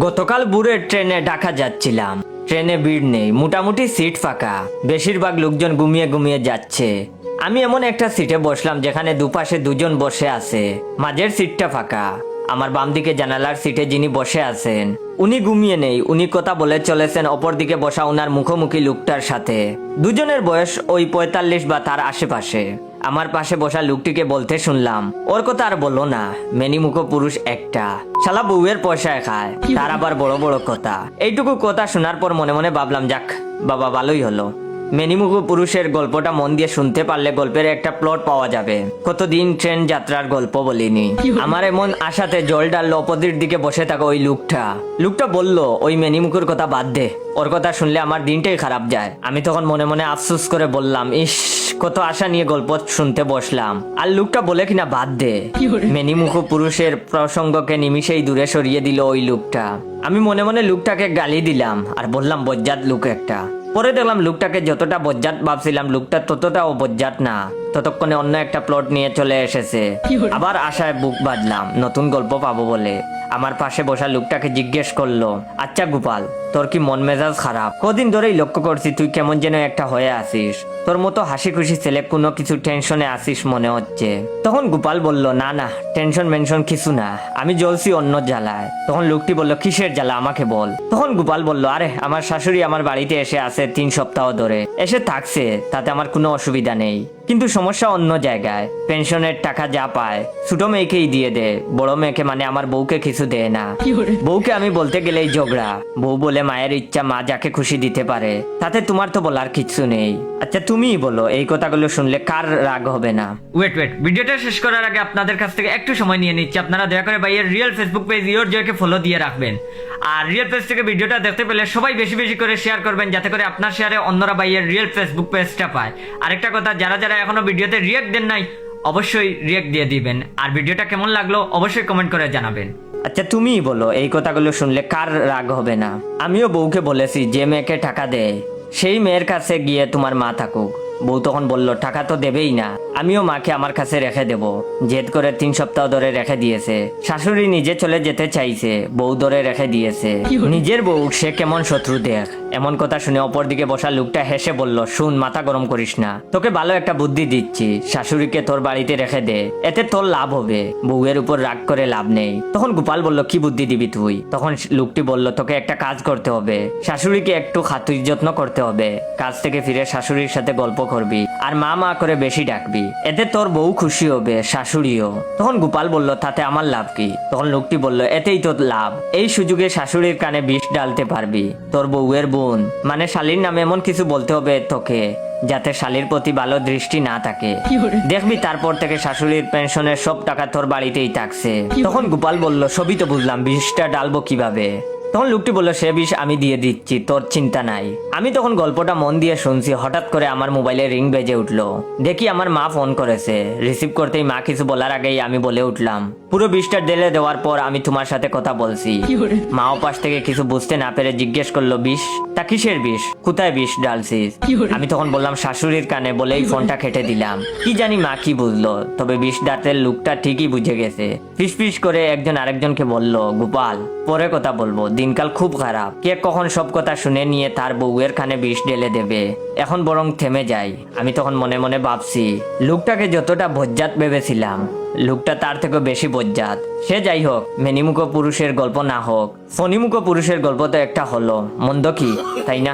গতকাল ভোরে ট্রেনে ঢাকা যাচ্ছিলাম। ট্রেনে ভিড় নেই, মোটামুটি সিট ফাঁকা, বেশিরভাগ লোকজন ঘুমিয়ে ঘুমিয়ে যাচ্ছে। আমি এমন একটা সিটে বসলাম যেখানে দুপাশে দুজন বসে আছে, মাঝের সিটটা ফাঁকা। আমার বাম দিকে জানালার সিটে যিনি বসে আছেন উনি ঘুমিয়ে নেই, উনি কথা বলে চলেছেন অপর দিকে বসা উনার মুখোমুখি লোকটার সাথে। দুজনের বয়স ওই 45 বা তার আশেপাশে। আমার পাশে বসা লোকটিকে বলতে শুনলাম, ওর কথা আর বলো না, মেনিমুখো পুরুষ একটা, শালা বউয়ের পয়সায় খায়, তার আবার বড় বড় কথা। এইটুকু কথা শোনার পর মনে মনে ভাবলাম, যাক বাবা ভালোই হলো। মেনিমুখো পুরুষের গল্পটা মন দিয়ে শুনতে পারলে গল্পের একটা প্লট পাওয়া যাবে। কতদিন ট্রেন যাত্রার গল্প বলিনি। আমার এমন আশাতে জল ডাললো অপোজিট দিকে বসে থাকা ওই লোকটা বলল, ওই মেনিমুখোর কথা বাদ দে, ওর কথা শুনলে আমার দিনটাই খারাপ যায়। আমি তখন মনে মনে আফসোস করে বললাম, ইস কত আশা নিয়ে গল্প শুনতে বসলাম, আর লোকটা বলে কিনা বাদ দে। মেনিমুখো পুরুষের প্রসঙ্গকে নিমিষেই দূরে সরিয়ে দিল ওই লোকটা। আমি মনে মনে লোকটাকে গালি দিলাম আর বললাম, বজ্জাত লোক একটা। পরে দেখলাম লোকটাকে যতটা বজ্জাত ভাবছিলাম লোকটা ততটাও বজ্জাত না। ততক্ষণে অন্য একটা প্লট নিয়ে চলে এসেছে। আবার আশায় বুক বাঁধলাম নতুন গল্প পাবো বলে। আমার পাশে বসা লোকটাকে জিজ্ঞেস করলো, আচ্ছা গোপাল, তোর কি মন মেজাজ খারাপ? কদিন ধরেই লক্ষ্য করছি তুই কেমন যেন একটা হয়ে আসিস, তোর মতো হাসি খুশি ছেলে কোনো কিছু টেনশনে আসিস মনে হচ্ছে। তখন গোপাল বলল, না না, টেনশন মেনশন কিছু না, আমি জ্বলছি অন্য জ্বালায়। তখন লোকটি বলল, কিসের জ্বালা আমাকে বল। তখন গোপাল বলল, আরে আমার শাশুড়ি আমার বাড়িতে এসে আছে 3 সপ্তাহ ধরে, এসে থাকছে, তাতে আমার কোনো অসুবিধা নেই, কিন্তু সমস্যা অন্য জায়গায়। পেনশনের টাকা যা পায় ছোট মেয়েকেই দিয়ে দে, বড় মেয়েকে মানে আমার বউকে কিছু দেয় না। বউকে আমি বলতে গেলেই ঝগড়া। বউ বলে মায়ের ইচ্ছা মা যাকে খুশি দিতে পারে, তাতে তোমার তো বলার কিছু নেই। আচ্ছা তুমিই বলো, এই কথাগুলো শুনলে কার রাগ হবে না? ওয়েট, ভিডিওটা শেষ করার আগে আপনাদের কাছ থেকে একটু সময় নিয়ে নিচ্ছি। আপনারা দয়া করে ভাইয়ের রিয়েল ফেসবুক পেজ ইওর জয়কে ফলো দিয়ে রাখবেন। আর রিয়েল পেজ থেকে ভিডিওটা দেখতে পেলে সবাই বেশি বেশি করে শেয়ার করবেন, যাতে করে আপনার শেয়ারে অন্যরা ভাইয়ের রিয়েল ফেসবুক পেজটা পায়। আরেকটা কথা, যারা যারা এখনো ভিডিওতে রিয়েক্ট দেন নাই অবশ্যই রিয়েক্ট দিয়ে দিবেন। আর ভিডিওটা কেমন লাগলো অবশ্যই কমেন্ট করে জানাবেন। আচ্ছা তুমিই বলো, এই কথাগুলো শুনলে কার রাগ হবে না? আমিও বউকে বলেছি যে মেয়েকে টাকা দেয় সেই মেয়ের কাছে গিয়ে তোমার মা থাকুক। বউ তখন বলল, টাকা তো দেবেই না, আমিও মাকে আমার কাছে রেখে দেব। জেদ করে 3 সপ্তাহ ধরে রেখে দিয়েছে। শাশুড়ি নিজে চলে যেতে চাইছে, বউ ধরে রেখে দিয়েছে। নিজের বউ সে কেমন শত্রু দেখ। এমন কথা শুনে অপর দিকে বসা লোকটা হেসে বলল, শুন, মাথা গরম করিস না, তোকে ভালো একটা বুদ্ধি দিচ্ছি, শাশুড়িকে তোর বাড়িতে রেখে দে, এতে তোর লাভ হবে, বউয়ের উপর রাগ করে লাভ নেই। তখন গোপাল বলল, কি বুদ্ধি দিবি তুই? তখন লোকটি বলল, তোকে একটা কাজ করতে হবে, শাশুড়িকে একটু খাতির যত্ন করতে হবে, কাজ থেকে ফিরে শাশুড়ির সাথে গল্প করবি আর মা মা করে বেশি ডাকবি, এতে তোর বউ খুশি হবে, শাশুড়িও। তখন গোপাল বলল, তাতে আমার লাভ কি? তখন লোকটি বলল, এতেই তোর লাভ, এই সুযোগে শাশুড়ির কানে বিষ ডালতে পারবি। তোর বউয়ের বোন মানে শালীর নামে এমন কিছু বলতে হবে তোকে যাতে শালীর প্রতি ভালো দৃষ্টি না থাকে। দেখবি তারপর থেকে শাশুড়ির পেনশনের সব টাকা তোর বাড়িতেই থাকছে। তখন গোপাল বলল, সবই তো বুঝলাম, বিষটা ডালবো কিভাবে? তখন লোকটি বলল, সে বিষ আমি দিয়ে দিচ্ছি, তোর চিন্তা নাই। আমি তখন গল্পটা মন দিয়ে শুনছি, হঠাৎ করে আমার মোবাইলে রিং বেজে উঠলো। দেখি আমার মা ফোন করেছে। রিসিভ করতেই মা কিছু বলার আগেই আমি বলে উঠলাম, পুরো বিষটা ঢেলে দেওয়ার পর আমি তোমার সাথে কথা বলছি। মা ওপাশ থেকে কিছু বুঝতে না পেরে জিজ্ঞেস করলো, বিষ? তা কিসের বিষ? কোথায় বিষ ডালছিস? আমি তখন বললাম, শাশুড়ির কানে, বলেই ফোনটা কেটে দিলাম। কি জানি মা কি বুঝলো, তবে বিষ ডাতের লোকটা ঠিকই বুঝে গেছে। ফিস করে একজন আরেকজনকে বলল, গোপাল পরে কথা বলবো, দিনকাল খুব খারাপ, কে কখন সব কথা শুনে নিয়ে তার বউয়ের কানে বিষ ঢেলে দেবে, এখন বরং থেমে যাই। আমি তখন মনে মনে ভাবছি, লোকটাকে যতটা বজ্জাত ভেবেছিলাম লোকটা তার থেকে বেশি বজ্জাত। সে যাই হোক, মেনিমুখো পুরুষের গল্প না হোক, ফণিমুখো পুরুষের গল্প তো একটা হলো, মন্দ কি, তাই না?